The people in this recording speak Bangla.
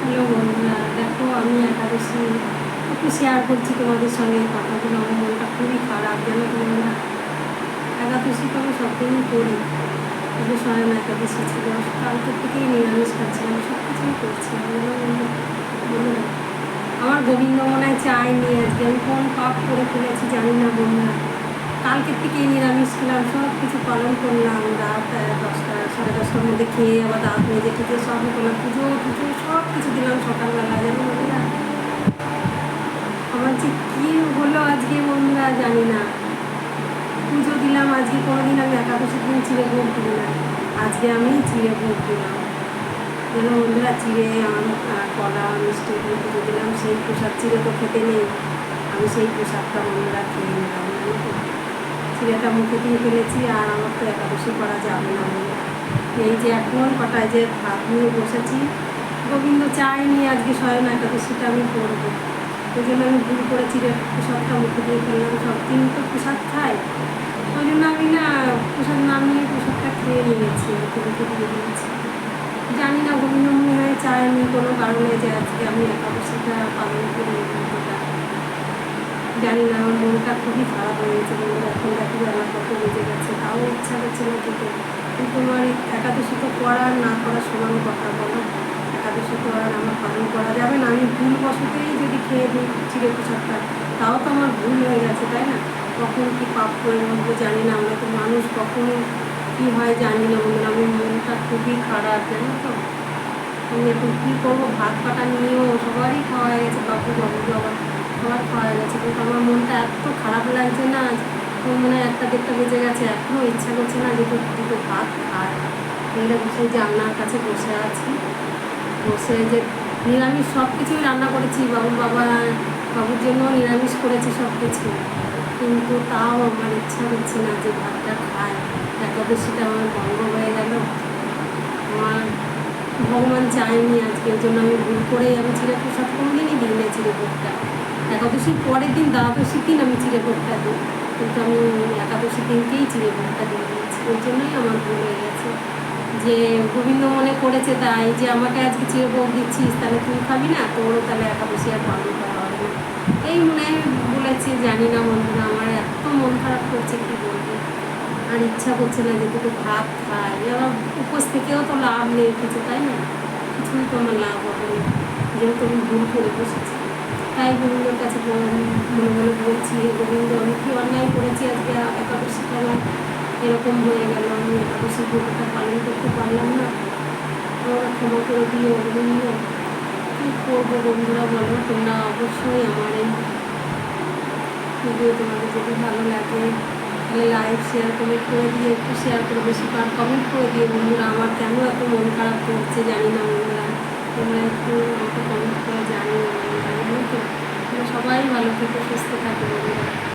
হ্যালো বন্ধুরা, দেখো আমি একাদশী একটু শেয়ার করছি তোমাদের সঙ্গে এই কথাগুলো। আমার মনটা খুবই খারাপ, জানো তো বন্ধুরা। একাদশী তো আমি সবদিনই করি, কিন্তু স্বয়ং একাদশী ছিল, কালকের থেকেই নিরামিষ খাচ্ছিলাম, সব কিছুই করছিলাম বন্ধুরা। আমার গোবিন্দ মনে হয় চায়নি, আজকে আমি কোন পাপ করে ফেলেছি জানি না বন্ধুরা। কালকের থেকেই নিরামিষ খেলাম, সব কিছু পালন করলাম, রাত 10টা 10:30টার মধ্যে খেয়ে আবার দাঁত মেজে ঠেকে সব করলাম, পুজো টুজো সব কিছু দিলাম সকালবেলা, জানো বন্ধুরা। আমার যে কী হলো আজকে বন্ধুরা জানি না। পুজো দিলাম, আজকে কোনোদিন আমি একাদশীর দিন চিড়ে ভোগ দিই না, আজকে আমি চিড়ে ভোগ দিলাম, যেন বন্ধুরা। চিড়ে আম কলা মিষ্টি দিয়ে পুজো দিলাম, সেই প্রসাদ, চিড়ে তো খেতে নেই, আমি সেই প্রসাদটা বন্ধুরা খেয়ে নিলাম, জানো তো। চিড়েটা মুখে দিয়ে ফেলেছি, আর আমার তো একাদশী করা যাবে না বলে এই যে এখন কটায় যে ভাত নিয়ে বসেছি। গোবিন্দ চায়নি আজকে স্বয়ং একাদশীটা আমি করবো, ওই জন্য আমি ভুল করে চিড়ের প্রসাদটা মুখে দিয়ে ফেললাম। সব দিন তো প্রসাদ খাই, ওই জন্য আমি না প্রসাদ না নিয়ে প্রসাদটা খেয়ে নিয়েছি, মুখে দিয়ে দিয়েছি। জানি না গোবিন্দ মনে হয় চায়নি কোনো কারণে যে আজকে আমি একাদশীটা পালন করি। জানি না, আমার মনটা খুবই খারাপ হয়ে গেছে বন্ধুরা। এখন দেখো বেলা কত বেজে গেছে, তাও ইচ্ছা করছে না খেতে। কিন্তু আমার একাদশী তো করা না করা সমান কথা, বলো। একাদশী তো আর আমার পালন করা যাবে না, আমি ভুলবশতেই যদি খেয়ে দিই চিড়ে প্রসাদটা, তাও তো আমার ভুল হয়ে গেছে, তাই না। কখন কি পাপ করে বলবো জানি না, আমরা তো মানুষ, কখন কী হয় জানি না বন্ধুরা। আমি মনটা খুবই খারাপ, জানো তো। আমি এখন কী করবো, ভাত পাটা নিয়েও সবারই খাওয়া হয়ে গেছে, বাবু আবার সবার খাওয়া হয়ে গেছে, কিন্তু আমার মনটা এত খারাপ লাগছে না। মনে হয় 1টা 1:30 বেজে গেছে, এখনও ইচ্ছা করছে না যে দুটো ভাত খায়। এগুলো বসে জানলার কাছে বসে আছি, বসে যে নিরামিষ সব কিছুই রান্না করেছি, বাবুর জন্য নিরামিষ করেছি সব কিছু, কিন্তু তাও আমার ইচ্ছা করছে না যে ভাতটা খায়। একাদশীটা আমার ভঙ্গ হয়ে গেল, আমার ভগবান চায়নি আজকে, ওই জন্য আমি ভুল করেই আমি চিড়ে প্রসাদ কোনোদিনই দিই না, চিড়ে ভোগটা। একাদশীর পরের দিন দ্বাদশীর দিন আমি চিড়ে ভোগটা দিই, কিন্তু আমি একাদশীর দিনকেই চিড়ে ভোগটা দিয়ে দিয়েছি, ওই জন্যই আমার ভুল হয়ে গেছে। যে গোবিন্দ মনে করেছে তাই যে আমাকে আজকে চিড়ে ভোগ দিচ্ছিস, তাহলে তুই খাবি না, তোরও তাহলে একাদশী আর পালন করা হবে না, এই মনে বলেছি। জানি না বন্ধুরা, আমার এত মন খারাপ করছে কি বলবো। আর ইচ্ছা করছে না যে দুটো ভাত খাই, আবার উপোস থেকেও তো লাভ নেই কিছু, তাই না। কিছুই তো আমার লাভ হবে না, যেহেতু আমি ভুল করে বসেছি। তাই গোবিন্দর কাছে মনে মনে বলছি, গোবিন্দ আমি কি অন্যায় করেছি, আজকে একাদশী খেলা এরকম হয়ে গেল, আমি একাদশী ব্রতটা পালন করতে পারলাম না, আমরা ক্ষমা করে দিয়ে গোবিন্দ। কী করবো বন্ধুরা বলো, তোমরা অবশ্যই আমার এই ভিডিও তোমাদের যদি ভালো লাগে তাহলে লাইক শেয়ার কমেন্ট করে দিয়ে, একটু শেয়ার করে বেশি কমেন্ট করে দিয়ে বন্ধুরা। আমার কেন এত মন খারাপ করছে জানি না বন্ধুরা, তোমরা একটু আমাকে কমেন্ট করে জানিও বন্ধুরা, জানো তো। তোমরা সবাই ভালো থেকে সুস্থ থাকো বন্ধুরা।